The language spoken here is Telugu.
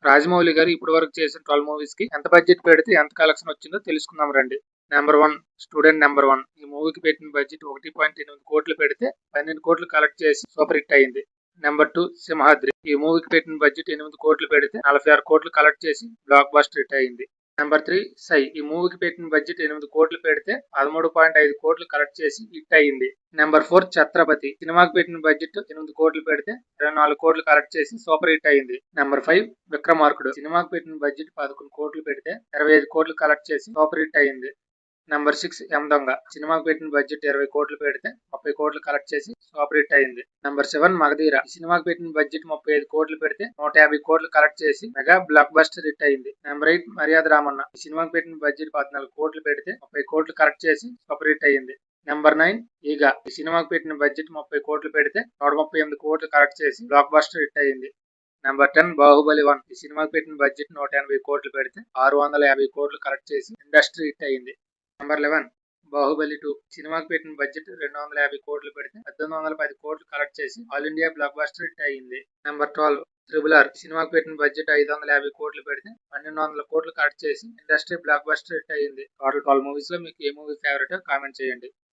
రాజమౌళి గారు ఇప్పటి వరకు చేసిన 12 మూవీస్ కి ఎంత బడ్జెట్ పెడితే ఎంత కలెక్షన్ వచ్చిందో తెలుసుకుందాం రండి. నెంబర్ 1 స్టూడెంట్ నెంబర్ 1 ఈ మూవీకి పెట్టిన బడ్జెట్ 1.8 కోట్లు పెడితే 12 కోట్లు కలెక్ట్ చేసి సూపర్ హిట్ అయింది. నెంబర్ 2 సింహాద్రి ఈ మూవీకి పెట్టిన బడ్జెట్ 8 కోట్లు పెడితే 46 కోట్లు కలెక్ట్ చేసి బ్లాక్ బస్టర్ హిట్ అయింది. నెంబర్ 3 సై ఈ మూవీకి పెట్టిన బడ్జెట్ 8 కోట్లు పెడితే 13.5 కోట్లు కలెక్ట్ చేసి హిట్ అయింది. నెంబర్ 4 ఛత్రపతి సినిమాకి పెట్టిన బడ్జెట్ 8 కోట్లు పెడితే 24 కోట్లు కలెక్ట్ చేసి సూపర్ హిట్ అయింది. నెంబర్ 5 విక్రమార్కుడు సినిమాకి పెట్టిన బడ్జెట్ 11 కోట్లు పెడితే 25 కోట్లు కలెక్ట్ చేసి సూపర్ హిట్ అయింది. నెంబర్ 6 ఎం దొంగ సినిమాకి పెట్టిన బడ్జెట్ 20 కోట్లు పెడితే 30 కోట్లు కలెక్ట్ చేసి సూపర్ హిట్ అయింది. నెంబర్ 7 మగధీర సినిమాకి పెట్టిన బడ్జెట్ 35 కోట్లు పెడితే 150 కోట్లు కలెక్ట్ చేసి మెగా బ్లాక్ బస్టర్ హిట్ అయింది. నెంబర్ 8 మర్యాద రామన్న సినిమాకి పెట్టిన బడ్జెట్ 14 కోట్లు పెడితే 30 కోట్లు కలెక్ట్ చేసి సూపర్ హిట్ అయింది. నెంబర్ 9 ఈగ ఈ సినిమాకి పెట్టిన బడ్జెట్ 30 కోట్లు పెడితే 138 కోట్లు కలెక్ట్ చేసి బ్లాక్ బస్టర్ హిట్ అయింది. నెంబర్ 10 బాహుబలి 1 ఈ సినిమాకి పెట్టిన బడ్జెట్ 180 కోట్లు పెడితే 650 కోట్లు కలెక్ట్ చేసి ఇండస్ట్రీ హిట్ అయింది. నెంబర్ 11 బాహుబలి 2 సినిమాకి పెట్టిన బడ్జెట్ 250 కోట్లు పెడితే 1810 కోట్లు కలెక్ట్ చేసి all India block buster hit అయింది. నెంబర్ 12 ట్రిపుల్ ఆర్ సినిమాకి పెట్టిన బడ్జెట్ 550 కోట్లు పెడితే 1200 కోట్లు కలెక్ట్ చేసి ఇండస్ట్రీ బ్లాక్ బస్టర్ హిట్ అయింది. టోటల్ 12 మూవీస్ లో మీకు ఏ మూవీ ఫేవరెట్ కామెంట్ చేయండి.